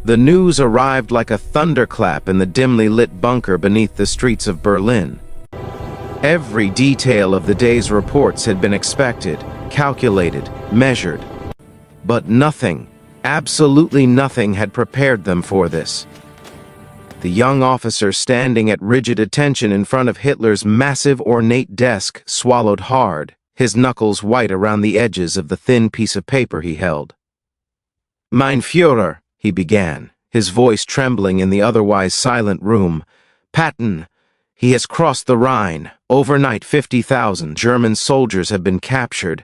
The news arrived like a thunderclap in the dimly lit bunker beneath the streets of Berlin. Every detail of the day's reports had been expected, calculated, measured. But nothing, absolutely nothing, had prepared them for this. The young officer standing at rigid attention in front of Hitler's massive ornate desk swallowed hard, his knuckles white around the edges of the thin piece of paper he held. "Mein Führer," he began, his voice trembling in the otherwise silent room. "Patton, he has crossed the Rhine. Overnight, 50,000 German soldiers have been captured."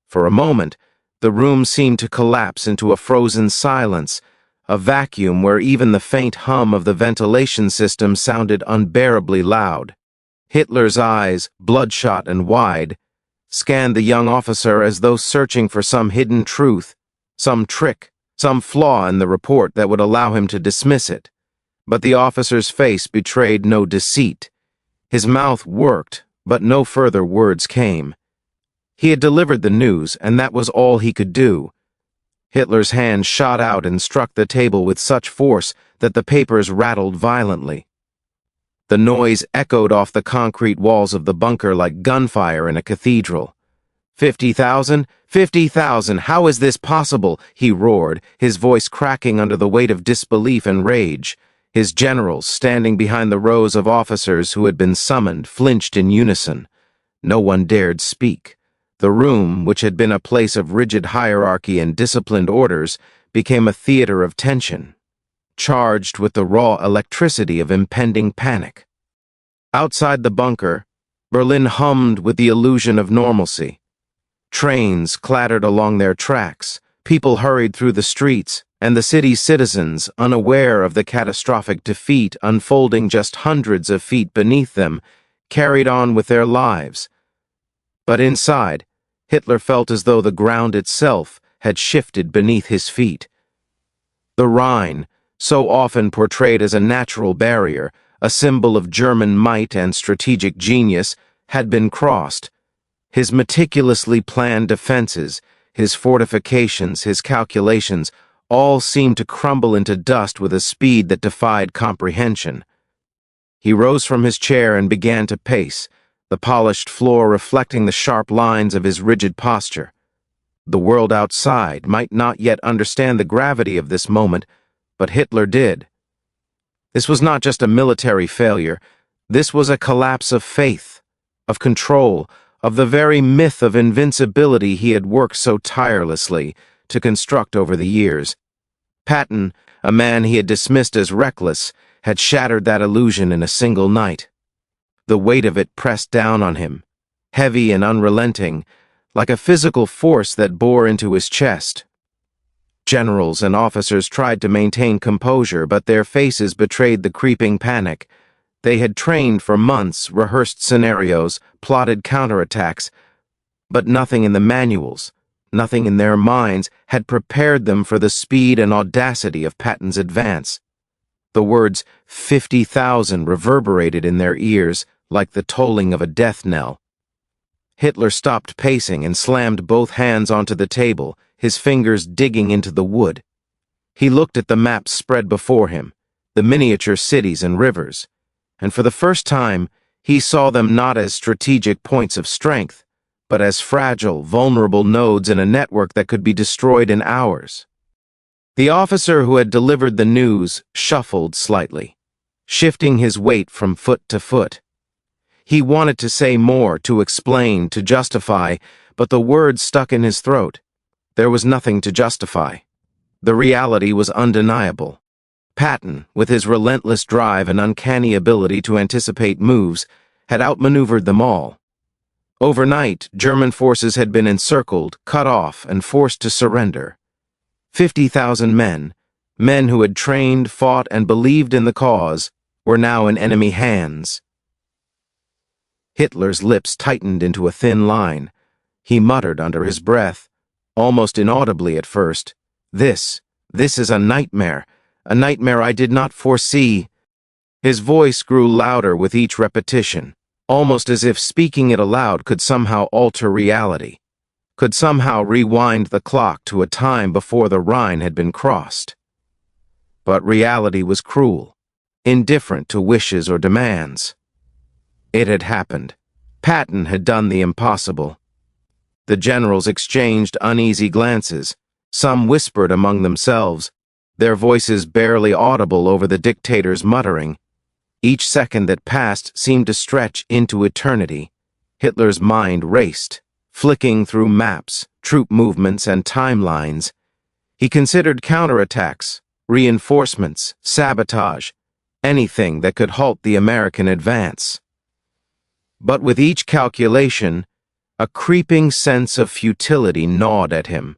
For a moment, the room seemed to collapse into a frozen silence, a vacuum where even the faint hum of the ventilation system sounded unbearably loud. Hitler's eyes, bloodshot and wide, scanned the young officer as though searching for some hidden truth, some trick, some flaw in the report that would allow him to dismiss it. But the officer's face betrayed no deceit. His mouth worked, but no further words came. He had delivered the news, and that was all he could do. Hitler's hand shot out and struck the table with such force that the papers rattled violently. The noise echoed off the concrete walls of the bunker like gunfire in a cathedral. 50,000? 50,000! How is this possible?" he roared, his voice cracking under the weight of disbelief and rage. His generals, standing behind the rows of officers who had been summoned, flinched in unison. No one dared speak. The room, which had been a place of rigid hierarchy and disciplined orders, became a theater of tension, charged with the raw electricity of impending panic. Outside the bunker, Berlin hummed with the illusion of normalcy. Trains clattered along their tracks, people hurried through the streets, and the city's citizens, unaware of the catastrophic defeat unfolding just hundreds of feet beneath them, carried on with their lives. But inside, Hitler felt as though the ground itself had shifted beneath his feet. The Rhine, so often portrayed as a natural barrier, a symbol of German might and strategic genius, had been crossed. His meticulously planned defenses, his fortifications, his calculations, all seemed to crumble into dust with a speed that defied comprehension. He rose from his chair and began to pace, the polished floor reflecting the sharp lines of his rigid posture. The world outside might not yet understand the gravity of this moment, but Hitler did. This was not just a military failure. This was a collapse of faith, of control, of the very myth of invincibility he had worked so tirelessly to construct over the years. Patton, a man he had dismissed as reckless, had shattered that illusion in a single night. The weight of it pressed down on him, heavy and unrelenting, like a physical force that bore into his chest. Generals and officers tried to maintain composure, but their faces betrayed the creeping panic. They had trained for months, rehearsed scenarios, plotted counterattacks, but nothing in the manuals, nothing in their minds, had prepared them for the speed and audacity of Patton's advance. The words 50,000 reverberated in their ears like the tolling of a death knell. Hitler stopped pacing and slammed both hands onto the table, his fingers digging into the wood. He looked at the maps spread before him, the miniature cities and rivers, and for the first time he saw them not as strategic points of strength, but as fragile, vulnerable nodes in a network that could be destroyed in hours. The officer who had delivered the news shuffled slightly, shifting his weight from foot to foot. He wanted to say more, to explain, to justify, but the words stuck in his throat. There was nothing to justify. The reality was undeniable. Patton, with his relentless drive and uncanny ability to anticipate moves, had outmaneuvered them all. Overnight, German forces had been encircled, cut off, and forced to surrender. 50,000 men, men who had trained, fought, and believed in the cause, were now in enemy hands. Hitler's lips tightened into a thin line. He muttered under his breath, almost inaudibly at first, This is a nightmare I did not foresee." His voice grew louder with each repetition, almost as if speaking it aloud could somehow alter reality, could somehow rewind the clock to a time before the Rhine had been crossed. But reality was cruel, indifferent to wishes or demands. It had happened. Patton had done the impossible. The generals exchanged uneasy glances. Some whispered among themselves, their voices barely audible over the dictator's muttering. Each second that passed seemed to stretch into eternity. Hitler's mind raced, flicking through maps, troop movements, and timelines. He considered counterattacks, reinforcements, sabotage, anything that could halt the American advance. But with each calculation, a creeping sense of futility gnawed at him.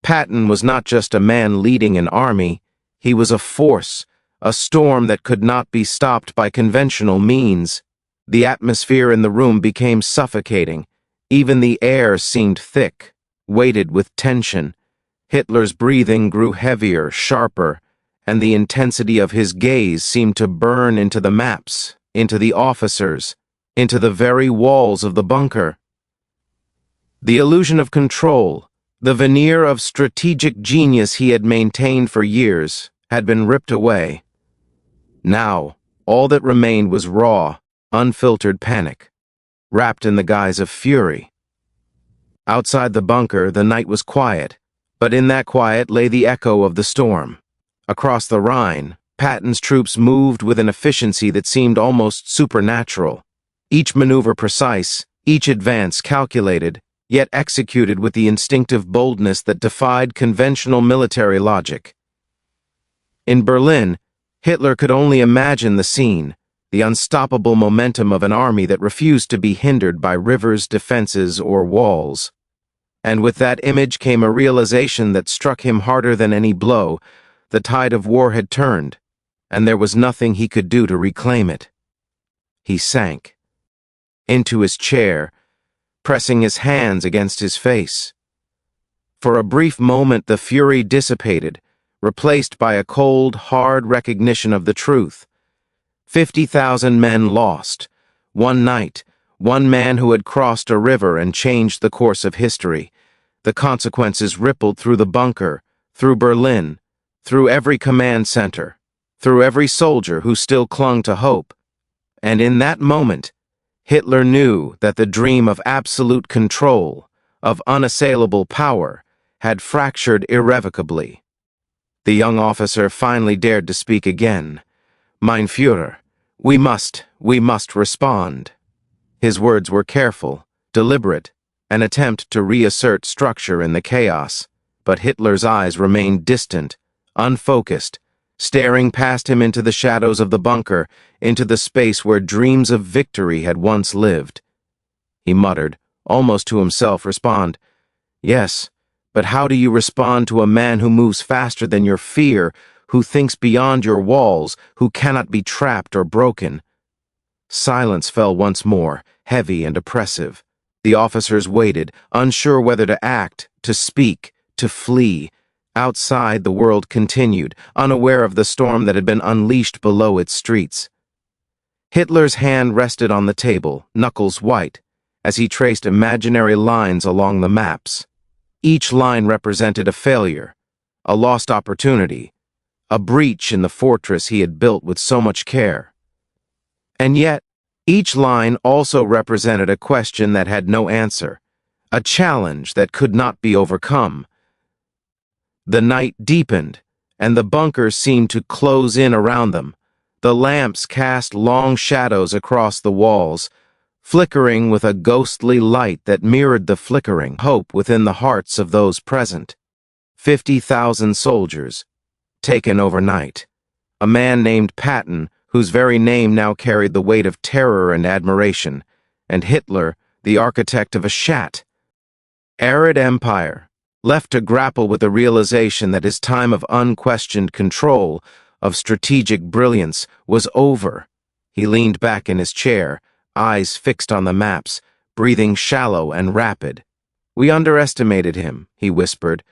Patton was not just a man leading an army, he was a force, a storm that could not be stopped by conventional means. The atmosphere in the room became suffocating. Even the air seemed thick, weighted with tension. Hitler's breathing grew heavier, sharper, and the intensity of his gaze seemed to burn into the maps, into the officers, into the very walls of the bunker. The illusion of control, the veneer of strategic genius he had maintained for years, had been ripped away. Now, all that remained was raw, unfiltered panic, wrapped in the guise of fury. Outside the bunker, the night was quiet, but in that quiet lay the echo of the storm. Across the Rhine, Patton's troops moved with an efficiency that seemed almost supernatural. Each maneuver precise, each advance calculated, yet executed with the instinctive boldness that defied conventional military logic. In Berlin, Hitler could only imagine the scene, the unstoppable momentum of an army that refused to be hindered by rivers, defenses, or walls. And with that image came a realization that struck him harder than any blow. The tide of war had turned, and there was nothing he could do to reclaim it. He sank into his chair, pressing his hands against his face. For a brief moment the fury dissipated, replaced by a cold, hard recognition of the truth. 50,000 men lost. One night, one man who had crossed a river and changed the course of history. The consequences rippled through the bunker, through Berlin, through every command center, through every soldier who still clung to hope. And in that moment, Hitler knew that the dream of absolute control, of unassailable power, had fractured irrevocably. The young officer finally dared to speak again. "Mein Führer, we must respond." His words were careful, deliberate, an attempt to reassert structure in the chaos, but Hitler's eyes remained distant, unfocused, staring past him into the shadows of the bunker, into the space where dreams of victory had once lived. He muttered, almost to himself, "Respond. Yes, but how do you respond to a man who moves faster than your fear, who thinks beyond your walls, who cannot be trapped or broken?" Silence fell once more, heavy and oppressive. The officers waited, unsure whether to act, to speak, to flee. Outside, the world continued, unaware of the storm that had been unleashed below its streets. Hitler's hand rested on the table, knuckles white, as he traced imaginary lines along the maps. Each line represented a failure, a lost opportunity, a breach in the fortress he had built with so much care. And yet, each line also represented a question that had no answer, a challenge that could not be overcome. The night deepened, and the bunker seemed to close in around them. The lamps cast long shadows across the walls, flickering with a ghostly light that mirrored the flickering hope within the hearts of those present. 50,000 soldiers, taken overnight. A man named Patton, whose very name now carried the weight of terror and admiration, and Hitler, the architect of a arid empire, left to grapple with the realization that his time of unquestioned control, of strategic brilliance, was over. He leaned back in his chair, eyes fixed on the maps, breathing shallow and rapid. "We underestimated him," he whispered,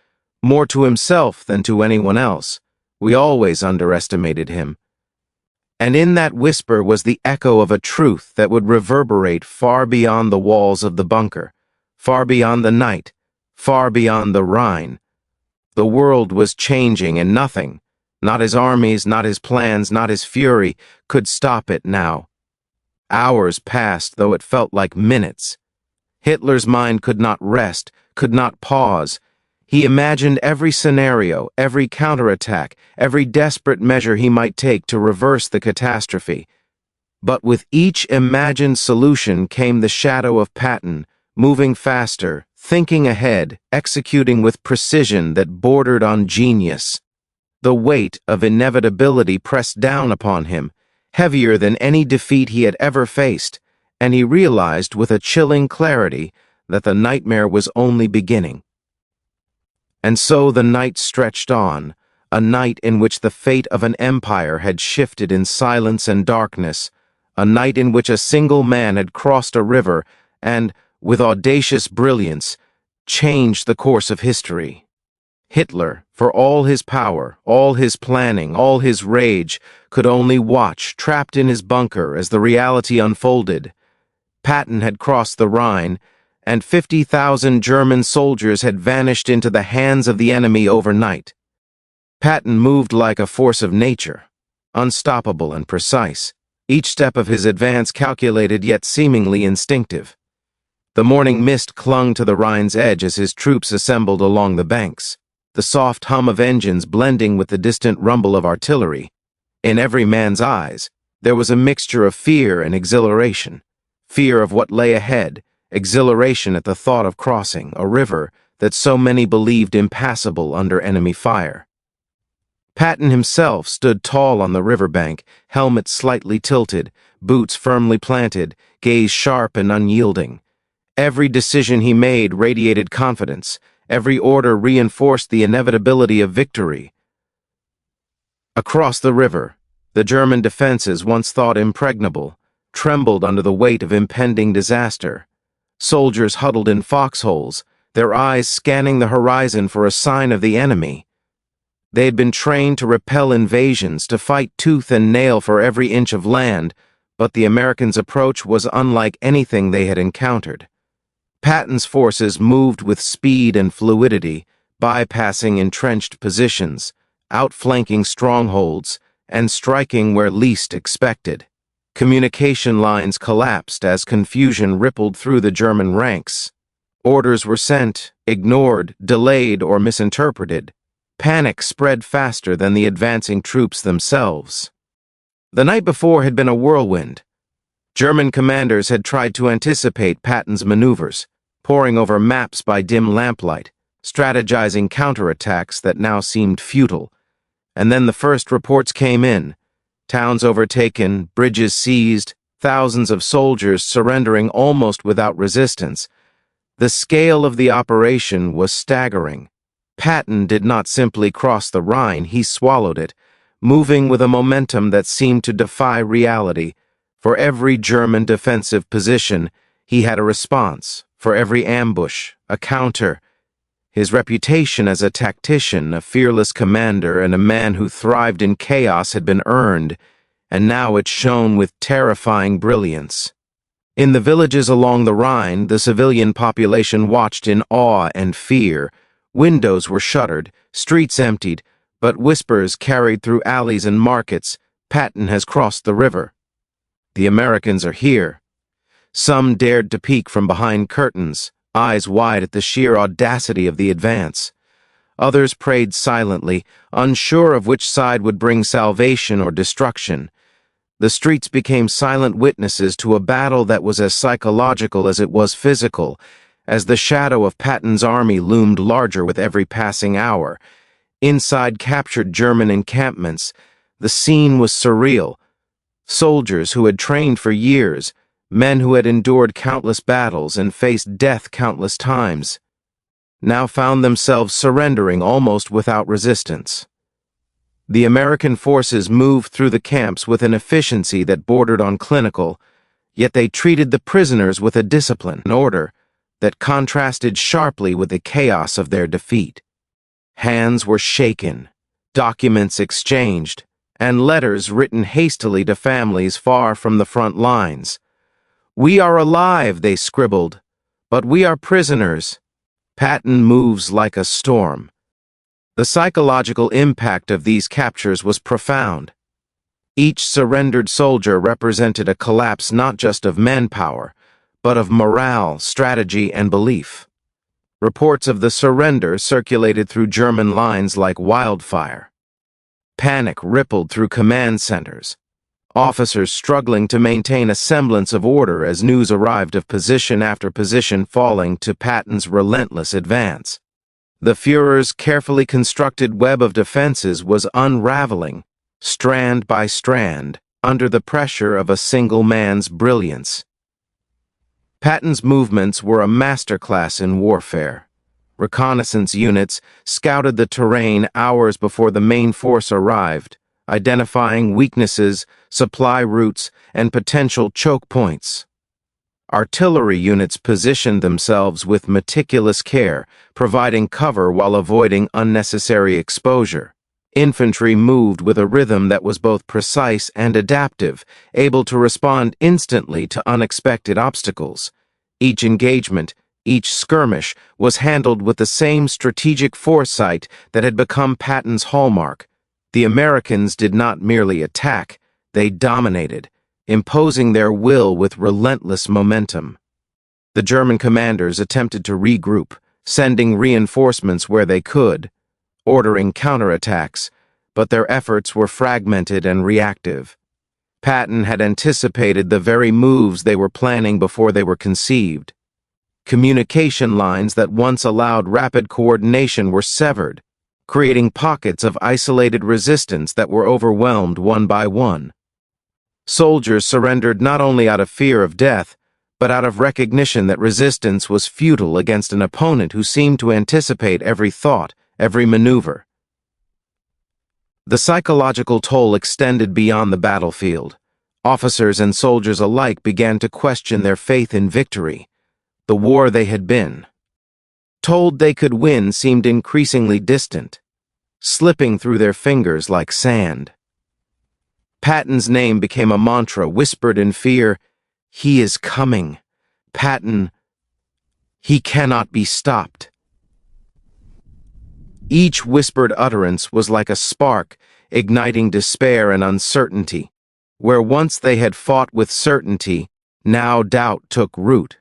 more to himself than to anyone else. "We always underestimated him." And in that whisper was the echo of a truth that would reverberate far beyond the walls of the bunker, far beyond the night, far beyond the Rhine. The world was changing, and nothing Not his armies, not his plans, not his fury could stop it now. Hours passed, though it felt like minutes. Hitler's mind could not rest, could not pause. He imagined every scenario, every counterattack, every desperate measure he might take to reverse the catastrophe. But with each imagined solution came the shadow of Patton, moving faster, thinking ahead, executing with precision that bordered on genius. The weight of inevitability pressed down upon him, heavier than any defeat he had ever faced, and he realized with a chilling clarity that the nightmare was only beginning. And so the night stretched on, a night in which the fate of an empire had shifted in silence and darkness, a night in which a single man had crossed a river and, with audacious brilliance, changed the course of history. Hitler, for all his power, all his planning, all his rage, could only watch, trapped in his bunker, as the reality unfolded. Patton had crossed the Rhine, and 50,000 German soldiers had vanished into the hands of the enemy overnight. Patton moved like a force of nature, unstoppable and precise, each step of his advance calculated yet seemingly instinctive. The morning mist clung to the Rhine's edge as his troops assembled along the banks, the soft hum of engines blending with the distant rumble of artillery. In every man's eyes, there was a mixture of fear and exhilaration. Fear of what lay ahead, exhilaration at the thought of crossing a river that so many believed impassable under enemy fire. Patton himself stood tall on the riverbank, helmet slightly tilted, boots firmly planted, gaze sharp and unyielding. Every decision he made radiated confidence. Every order reinforced the inevitability of victory. Across the river, the German defenses, once thought impregnable, trembled under the weight of impending disaster. Soldiers huddled in foxholes, their eyes scanning the horizon for a sign of the enemy. They had been trained to repel invasions, to fight tooth and nail for every inch of land, but the Americans' approach was unlike anything they had encountered. Patton's forces moved with speed and fluidity, bypassing entrenched positions, outflanking strongholds, and striking where least expected. Communication lines collapsed as confusion rippled through the German ranks. Orders were sent, ignored, delayed, or misinterpreted. Panic spread faster than the advancing troops themselves. The night before had been a whirlwind. German commanders had tried to anticipate Patton's maneuvers, poring over maps by dim lamplight, strategizing counterattacks that now seemed futile. And then the first reports came in. Towns overtaken, bridges seized, thousands of soldiers surrendering almost without resistance. The scale of the operation was staggering. Patton did not simply cross the Rhine, he swallowed it, moving with a momentum that seemed to defy reality. For every German defensive position, he had a response. For every ambush, a counter. His reputation as a tactician, a fearless commander, and a man who thrived in chaos had been earned, and now it shone with terrifying brilliance. In the villages along the Rhine, the civilian population watched in awe and fear. Windows were shuttered, streets emptied, but whispers carried through alleys and markets. Patton has crossed the river. The Americans are here. Some dared to peek from behind curtains, eyes wide at the sheer audacity of the advance. Others prayed silently, unsure of which side would bring salvation or destruction. The streets became silent witnesses to a battle that was as psychological as it was physical, as the shadow of Patton's army loomed larger with every passing hour. Inside captured German encampments, the scene was surreal. Soldiers who had trained for years, men who had endured countless battles and faced death countless times, now found themselves surrendering almost without resistance. The American forces moved through the camps with an efficiency that bordered on clinical, yet they treated the prisoners with a discipline and order that contrasted sharply with the chaos of their defeat. Hands were shaken, documents exchanged, and letters written hastily to families far from the front lines. "We are alive," they scribbled, "but we are prisoners." Patton moves like a storm. The psychological impact of these captures was profound. Each surrendered soldier represented a collapse not just of manpower, but of morale, strategy, and belief. Reports of the surrender circulated through German lines like wildfire. Panic rippled through command centers, officers struggling to maintain a semblance of order as news arrived of position after position falling to Patton's relentless advance. The Führer's carefully constructed web of defenses was unraveling, strand by strand, under the pressure of a single man's brilliance. Patton's movements were a masterclass in warfare. Reconnaissance units scouted the terrain hours before the main force arrived, identifying weaknesses, supply routes, and potential choke points. Artillery units positioned themselves with meticulous care, providing cover while avoiding unnecessary exposure. Infantry moved with a rhythm that was both precise and adaptive, able to respond instantly to unexpected obstacles. Each engagement, each skirmish, was handled with the same strategic foresight that had become Patton's hallmark. The Americans did not merely attack, they dominated, imposing their will with relentless momentum. The German commanders attempted to regroup, sending reinforcements where they could, ordering counterattacks, but their efforts were fragmented and reactive. Patton had anticipated the very moves they were planning before they were conceived. Communication lines that once allowed rapid coordination were severed, creating pockets of isolated resistance that were overwhelmed one by one. Soldiers surrendered not only out of fear of death, but out of recognition that resistance was futile against an opponent who seemed to anticipate every thought, every maneuver. The psychological toll extended beyond the battlefield. Officers and soldiers alike began to question their faith in victory. The war they had been told they could win seemed increasingly distant, slipping through their fingers like sand. Patton's name became a mantra whispered in fear. He is coming. Patton. He cannot be stopped. Each whispered utterance was like a spark, igniting despair and uncertainty. Where once they had fought with certainty, now doubt took root.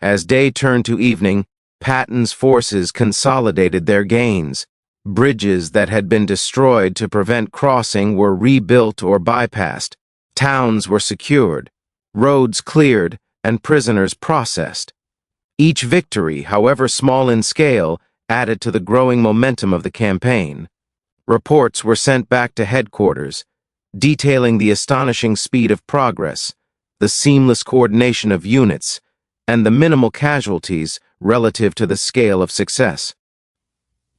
As day turned to evening, Patton's forces consolidated their gains. Bridges that had been destroyed to prevent crossing were rebuilt or bypassed. Towns were secured, roads cleared, and prisoners processed. Each victory, however small in scale, added to the growing momentum of the campaign. Reports were sent back to headquarters, detailing the astonishing speed of progress, the seamless coordination of units, and the minimal casualties relative to the scale of success.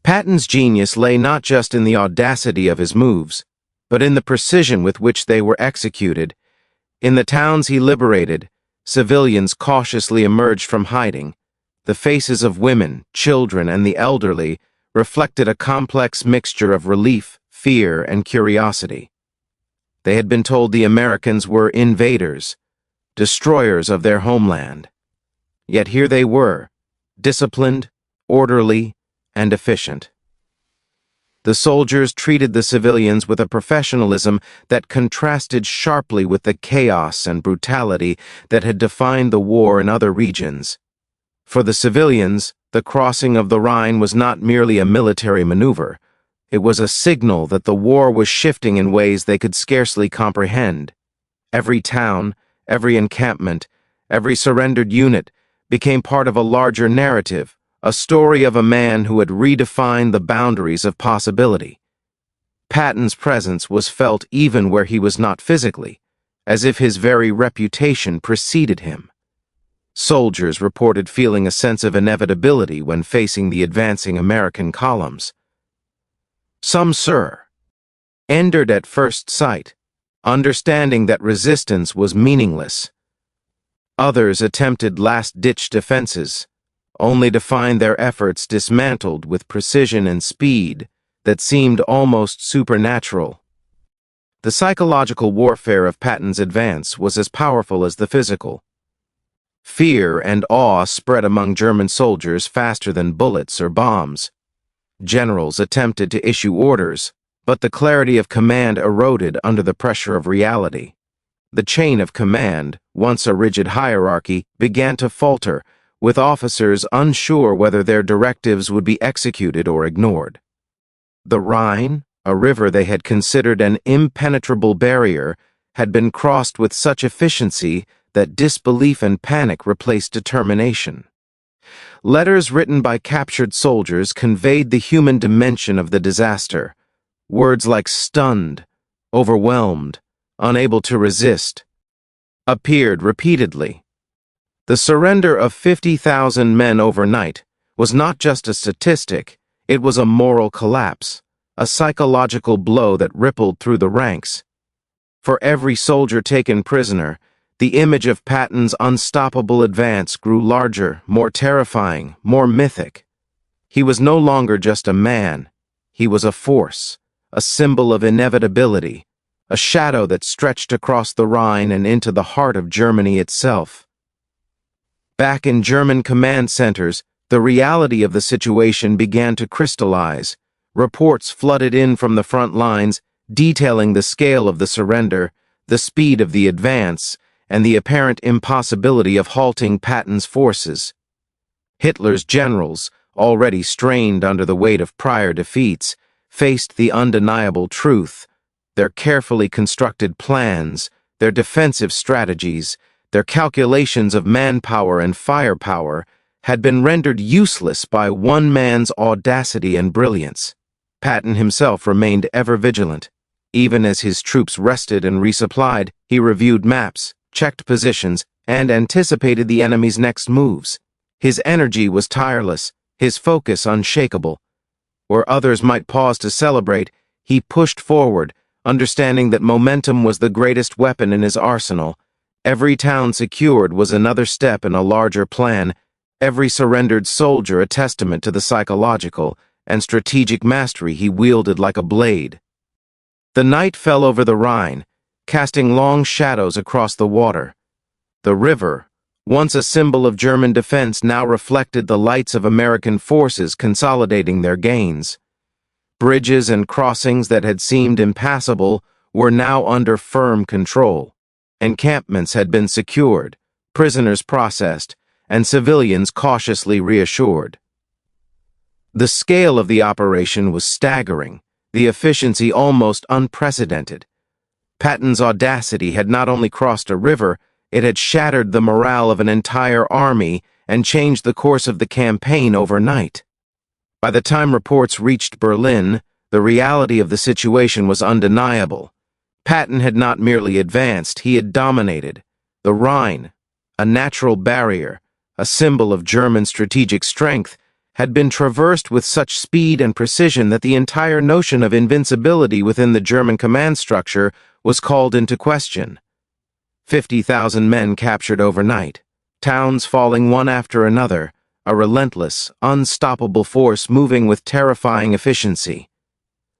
Patton's genius lay not just in the audacity of his moves, but in the precision with which they were executed. In the towns he liberated, civilians cautiously emerged from hiding. The faces of women, children, and the elderly reflected a complex mixture of relief, fear, and curiosity. They had been told the Americans were invaders, destroyers of their homeland. Yet here they were, disciplined, orderly, and efficient. The soldiers treated the civilians with a professionalism that contrasted sharply with the chaos and brutality that had defined the war in other regions. For the civilians, the crossing of the Rhine was not merely a military maneuver. It was a signal that the war was shifting in ways they could scarcely comprehend. Every town, every encampment, every surrendered unit became part of a larger narrative, a story of a man who had redefined the boundaries of possibility. Patton's presence was felt even where he was not physically, as if his very reputation preceded him. Soldiers reported feeling a sense of inevitability when facing the advancing American columns. Some surrendered at first sight, understanding that resistance was meaningless. Others attempted last-ditch defenses, only to find their efforts dismantled with precision and speed that seemed almost supernatural. The psychological warfare of Patton's advance was as powerful as the physical. Fear and awe spread among German soldiers faster than bullets or bombs. Generals attempted to issue orders, but the clarity of command eroded under the pressure of reality. The chain of command, once a rigid hierarchy, began to falter, with officers unsure whether their directives would be executed or ignored. The Rhine, a river they had considered an impenetrable barrier, had been crossed with such efficiency that disbelief and panic replaced determination. Letters written by captured soldiers conveyed the human dimension of the disaster. Words like stunned, overwhelmed, unable to resist, appeared repeatedly. The surrender of 50,000 men overnight was not just a statistic, it was a moral collapse, a psychological blow that rippled through the ranks. For every soldier taken prisoner, the image of Patton's unstoppable advance grew larger, more terrifying, more mythic. He was no longer just a man. He was a force, a symbol of inevitability, a shadow that stretched across the Rhine and into the heart of Germany itself. Back in German command centers, the reality of the situation began to crystallize. Reports flooded in from the front lines, detailing the scale of the surrender, the speed of the advance, and the apparent impossibility of halting Patton's forces. Hitler's generals, already strained under the weight of prior defeats, faced the undeniable truth. Their carefully constructed plans, their defensive strategies, their calculations of manpower and firepower had been rendered useless by one man's audacity and brilliance. Patton himself remained ever vigilant. Even as his troops rested and resupplied, he reviewed maps, checked positions, and anticipated the enemy's next moves. His energy was tireless, his focus unshakable. Where others might pause to celebrate, he pushed forward, understanding that momentum was the greatest weapon in his arsenal. Every town secured was another step in a larger plan, every surrendered soldier a testament to the psychological and strategic mastery he wielded like a blade. The night fell over the Rhine, casting long shadows across the water. The river, once a symbol of German defense, now reflected the lights of American forces consolidating their gains. Bridges and crossings that had seemed impassable were now under firm control. Encampments had been secured, prisoners processed, and civilians cautiously reassured. The scale of the operation was staggering, the efficiency almost unprecedented. Patton's audacity had not only crossed a river, it had shattered the morale of an entire army and changed the course of the campaign overnight. By the time reports reached Berlin, the reality of the situation was undeniable. Patton had not merely advanced, he had dominated. The Rhine, a natural barrier, a symbol of German strategic strength, had been traversed with such speed and precision that the entire notion of invincibility within the German command structure was called into question. 50,000 men captured overnight, towns falling one after another, a relentless, unstoppable force moving with terrifying efficiency.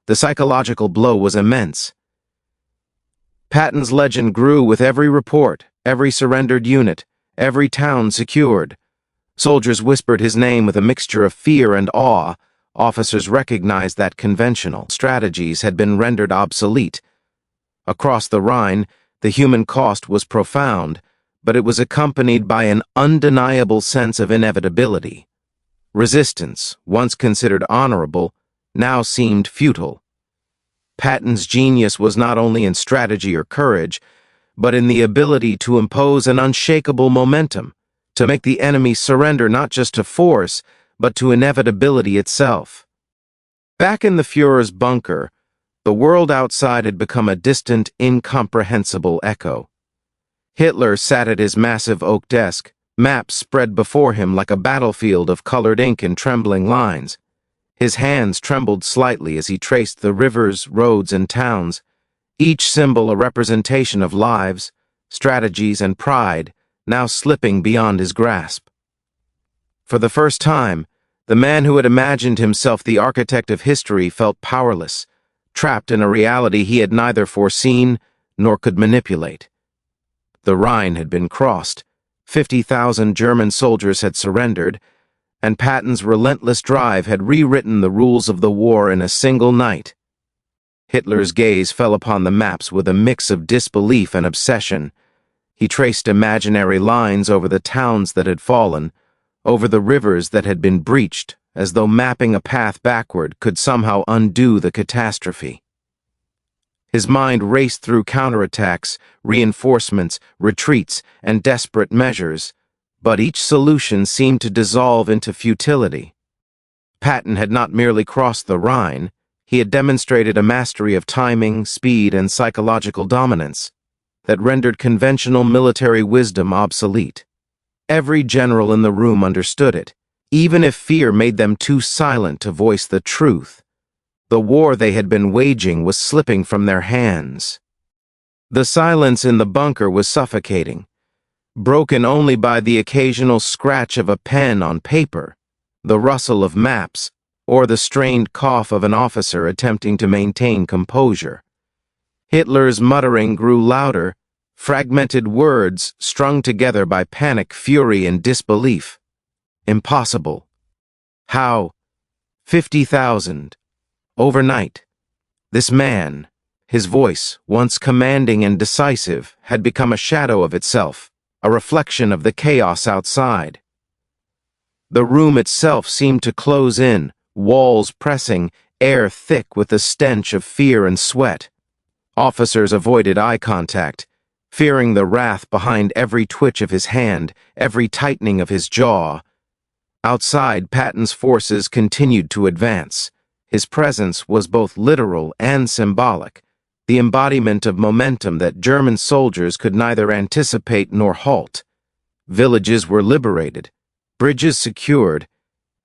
The psychological blow was immense. Patton's legend grew with every report, every surrendered unit, every town secured. Soldiers whispered his name with a mixture of fear and awe. Officers recognized that conventional strategies had been rendered obsolete. Across the Rhine, the human cost was profound, but it was accompanied by an undeniable sense of inevitability. Resistance, once considered honorable, now seemed futile. Patton's genius was not only in strategy or courage, but in the ability to impose an unshakable momentum, to make the enemy surrender not just to force, but to inevitability itself. Back in the Führer's bunker, the world outside had become a distant, incomprehensible echo. Hitler sat at his massive oak desk, maps spread before him like a battlefield of colored ink and trembling lines. His hands trembled slightly as he traced the rivers, roads, and towns, each symbol a representation of lives, strategies, and pride, now slipping beyond his grasp. For the first time, the man who had imagined himself the architect of history felt powerless, trapped in a reality he had neither foreseen nor could manipulate. The Rhine had been crossed, 50,000 German soldiers had surrendered, and Patton's relentless drive had rewritten the rules of the war in a single night. Hitler's gaze fell upon the maps with a mix of disbelief and obsession. He traced imaginary lines over the towns that had fallen, over the rivers that had been breached, as though mapping a path backward could somehow undo the catastrophe. His mind raced through counterattacks, reinforcements, retreats, and desperate measures, but each solution seemed to dissolve into futility. Patton had not merely crossed the Rhine, he had demonstrated a mastery of timing, speed, and psychological dominance that rendered conventional military wisdom obsolete. Every general in the room understood it, even if fear made them too silent to voice the truth. The war they had been waging was slipping from their hands. The silence in the bunker was suffocating, broken only by the occasional scratch of a pen on paper, the rustle of maps, or the strained cough of an officer attempting to maintain composure. Hitler's muttering grew louder, fragmented words strung together by panic, fury, and disbelief. Impossible. How? 50,000. Overnight. This man, his voice, once commanding and decisive, had become a shadow of itself, a reflection of the chaos outside. The room itself seemed to close in, walls pressing, air thick with the stench of fear and sweat. Officers avoided eye contact, fearing the wrath behind every twitch of his hand, every tightening of his jaw. Outside, Patton's forces continued to advance. His presence was both literal and symbolic, the embodiment of momentum that German soldiers could neither anticipate nor halt. Villages were liberated, bridges secured,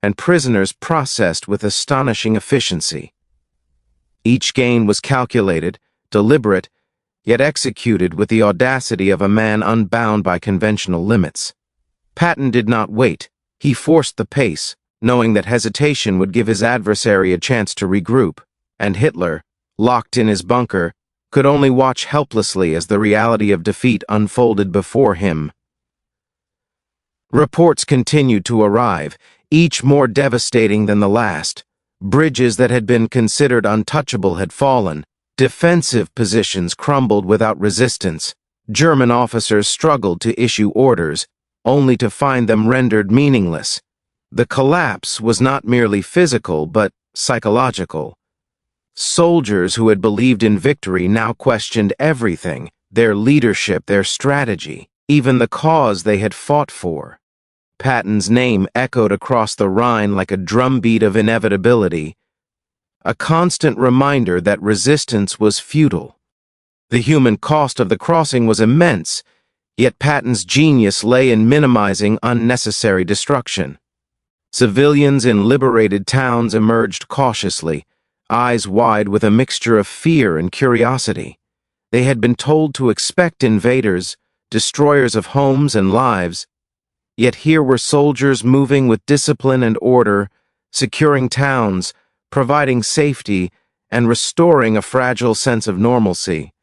and prisoners processed with astonishing efficiency. Each gain was calculated, deliberate, yet executed with the audacity of a man unbound by conventional limits. Patton did not wait. He forced the pace, knowing that hesitation would give his adversary a chance to regroup, and Hitler, locked in his bunker, could only watch helplessly as the reality of defeat unfolded before him. Reports continued to arrive, each more devastating than the last. Bridges that had been considered untouchable had fallen, defensive positions crumbled without resistance, German officers struggled to issue orders, only to find them rendered meaningless. The collapse was not merely physical, but psychological. Soldiers who had believed in victory now questioned everything, their leadership, their strategy, even the cause they had fought for. Patton's name echoed across the Rhine like a drumbeat of inevitability, a constant reminder that resistance was futile. The human cost of the crossing was immense, yet Patton's genius lay in minimizing unnecessary destruction. Civilians in liberated towns emerged cautiously, eyes wide with a mixture of fear and curiosity. They had been told to expect invaders, destroyers of homes and lives, yet here were soldiers moving with discipline and order, securing towns, providing safety, and restoring a fragile sense of normalcy.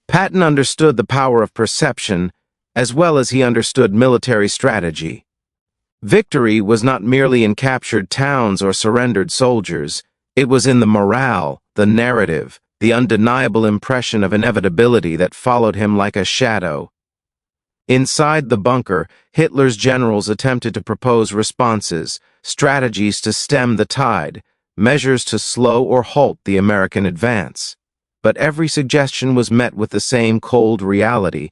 Patton understood the power of perception, as well as he understood military strategy. Victory was not merely in captured towns or surrendered soldiers. It was in the morale, the narrative, the undeniable impression of inevitability that followed him like a shadow. Inside the bunker, Hitler's generals attempted to propose responses, strategies to stem the tide, measures to slow or halt the American advance. But every suggestion was met with the same cold reality.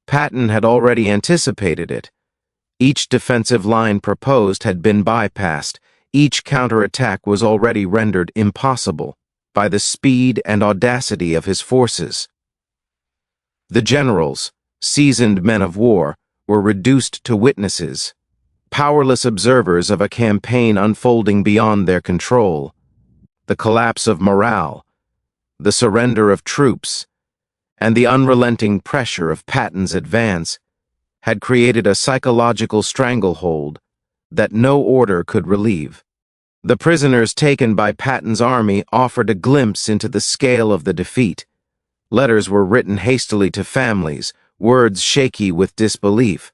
Patton had already anticipated it. Each defensive line proposed had been bypassed. Each counterattack was already rendered impossible by the speed and audacity of his forces. The generals, seasoned men of war, were reduced to witnesses, powerless observers of a campaign unfolding beyond their control. The collapse of morale, the surrender of troops, and the unrelenting pressure of Patton's advance had created a psychological stranglehold that no order could relieve. The prisoners taken by Patton's army offered a glimpse into the scale of the defeat. Letters were written hastily to families, words shaky with disbelief.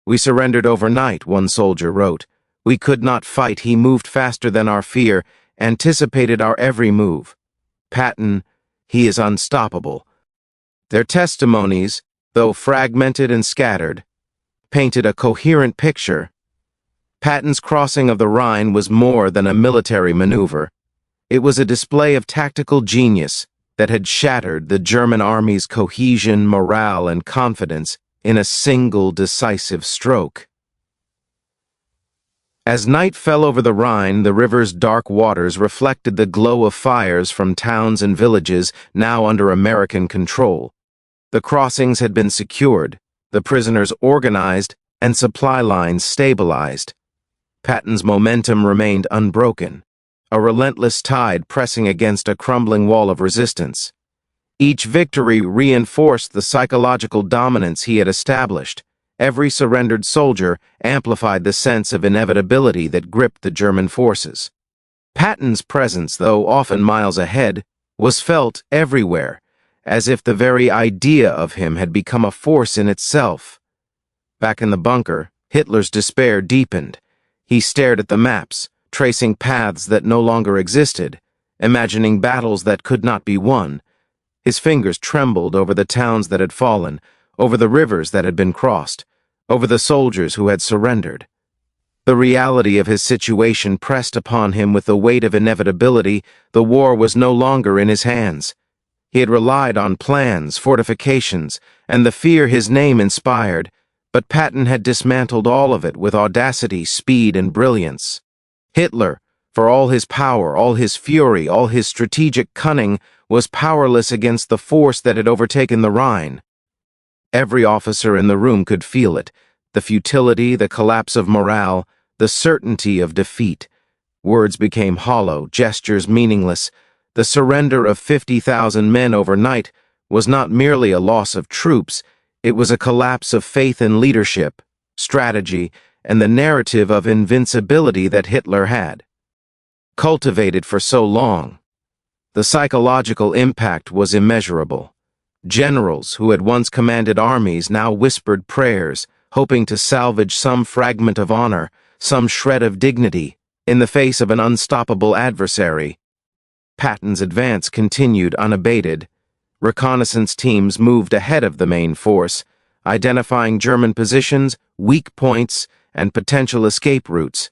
"We surrendered overnight," one soldier wrote. We could not fight. He moved faster than our fear, anticipated our every move. Patton, he is unstoppable. Their testimonies, though fragmented and scattered, painted a coherent picture. Patton's crossing of the Rhine was more than a military maneuver. It was a display of tactical genius that had shattered the German army's cohesion, morale, and confidence in a single decisive stroke. As night fell over the Rhine, the river's dark waters reflected the glow of fires from towns and villages now under American control. The crossings had been secured, the prisoners organized, and supply lines stabilized. Patton's momentum remained unbroken, a relentless tide pressing against a crumbling wall of resistance. Each victory reinforced the psychological dominance he had established. Every surrendered soldier amplified the sense of inevitability that gripped the German forces. Patton's presence, though often miles ahead, was felt everywhere, as if the very idea of him had become a force in itself. Back in the bunker, Hitler's despair deepened. He stared at the maps, tracing paths that no longer existed, imagining battles that could not be won. His fingers trembled over the towns that had fallen, over the rivers that had been crossed, over the soldiers who had surrendered. The reality of his situation pressed upon him with the weight of inevitability. The war was no longer in his hands. He had relied on plans, fortifications, and the fear his name inspired, but Patton had dismantled all of it with audacity, speed, and brilliance. Hitler, for all his power, all his fury, all his strategic cunning, was powerless against the force that had overtaken the Rhine. Every officer in the room could feel it, the futility, the collapse of morale, the certainty of defeat. Words became hollow, gestures meaningless. The surrender of 50,000 men overnight was not merely a loss of troops, it was a collapse of faith in leadership, strategy, and the narrative of invincibility that Hitler had cultivated for so long. The psychological impact was immeasurable. Generals who had once commanded armies now whispered prayers, hoping to salvage some fragment of honor, some shred of dignity, in the face of an unstoppable adversary. Patton's advance continued unabated. Reconnaissance teams moved ahead of the main force, identifying German positions, weak points, and potential escape routes.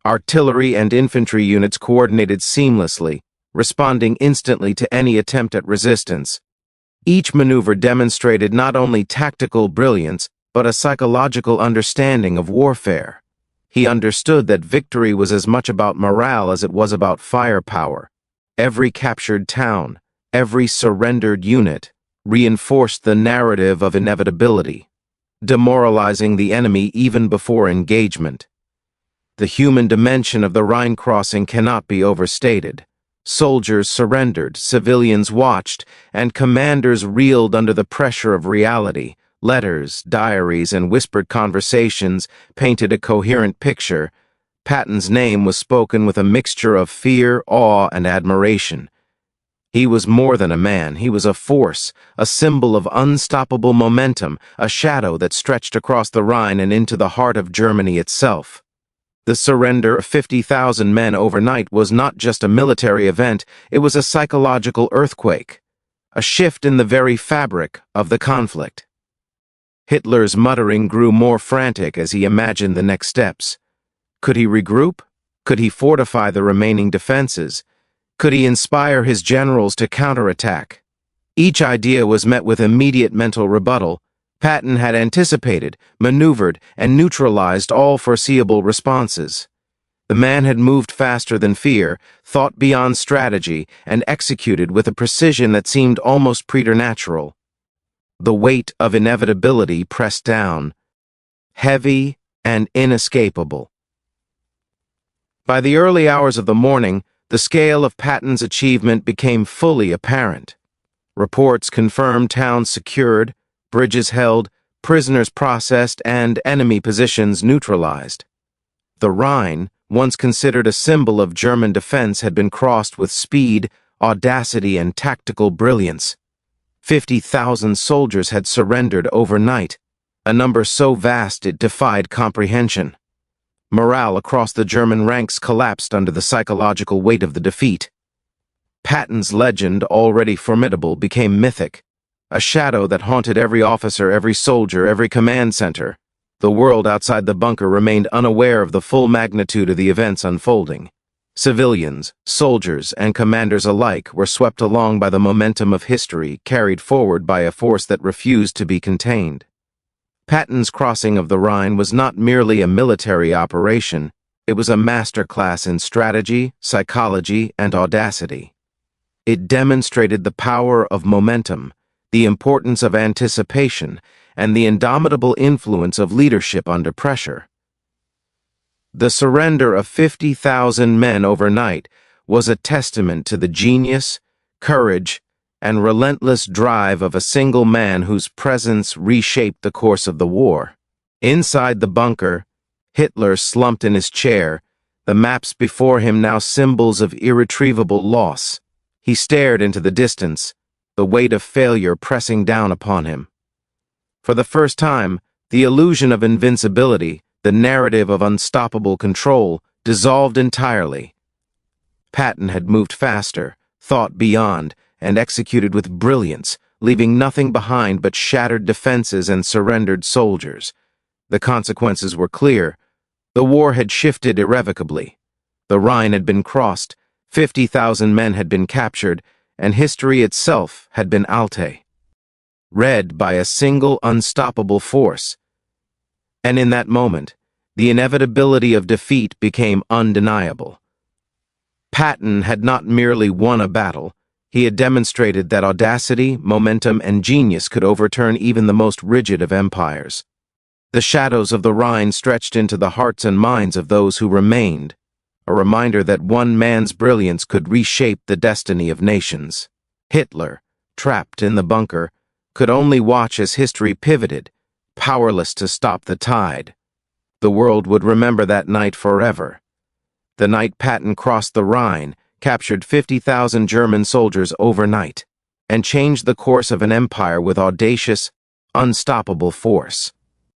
Artillery and infantry units coordinated seamlessly, responding instantly to any attempt at resistance. Each maneuver demonstrated not only tactical brilliance, but a psychological understanding of warfare. He understood that victory was as much about morale as it was about firepower. Every captured town, every surrendered unit, reinforced the narrative of inevitability, demoralizing the enemy even before engagement. The human dimension of the Rhine crossing cannot be overstated. Soldiers surrendered, civilians watched, and commanders reeled under the pressure of reality. Letters, diaries, and whispered conversations painted a coherent picture. Patton's name was spoken with a mixture of fear, awe, and admiration. He was more than a man, he was a force, a symbol of unstoppable momentum, a shadow that stretched across the Rhine and into the heart of Germany itself. The surrender of 50,000 men overnight was not just a military event, it was a psychological earthquake, a shift in the very fabric of the conflict. Hitler's muttering grew more frantic as he imagined the next steps. Could he regroup? Could he fortify the remaining defenses? Could he inspire his generals to counterattack? Each idea was met with immediate mental rebuttal. Patton had anticipated, maneuvered, and neutralized all foreseeable responses. The man had moved faster than fear, thought beyond strategy, and executed with a precision that seemed almost preternatural. The weight of inevitability pressed down, heavy and inescapable. By the early hours of the morning, the scale of Patton's achievement became fully apparent. Reports confirmed towns secured, bridges held, prisoners processed, and enemy positions neutralized. The Rhine, once considered a symbol of German defense, had been crossed with speed, audacity, and tactical brilliance. 50,000 soldiers had surrendered overnight, a number so vast it defied comprehension. Morale across the German ranks collapsed under the psychological weight of the defeat. Patton's legend, already formidable, became mythic, a shadow that haunted every officer, every soldier, every command center. The world outside the bunker remained unaware of the full magnitude of the events unfolding. Civilians, soldiers, and commanders alike were swept along by the momentum of history, carried forward by a force that refused to be contained. Patton's crossing of the Rhine was not merely a military operation, it was a masterclass in strategy, psychology, and audacity. It demonstrated the power of momentum, the importance of anticipation, and the indomitable influence of leadership under pressure. The surrender of 50,000 men overnight was a testament to the genius, courage, and relentless drive of a single man whose presence reshaped the course of the war. Inside the bunker, Hitler slumped in his chair, the maps before him now symbols of irretrievable loss. He stared into the distance, the weight of failure pressing down upon him. For the first time, the illusion of invincibility, the narrative of unstoppable control, dissolved entirely. Patton had moved faster, thought beyond, and executed with brilliance, leaving nothing behind but shattered defenses and surrendered soldiers. The consequences were clear. The war had shifted irrevocably. The Rhine had been crossed, 50,000 men had been captured, and history itself had been read by a single unstoppable force. And in that moment, the inevitability of defeat became undeniable. Patton had not merely won a battle, he had demonstrated that audacity, momentum, and genius could overturn even the most rigid of empires. The shadows of the Rhine stretched into the hearts and minds of those who remained, a reminder that one man's brilliance could reshape the destiny of nations. Hitler, trapped in the bunker, could only watch as history pivoted, powerless to stop the tide. The world would remember that night forever. The night Patton crossed the Rhine, captured 50,000 German soldiers overnight, and changed the course of an empire with audacious, unstoppable force.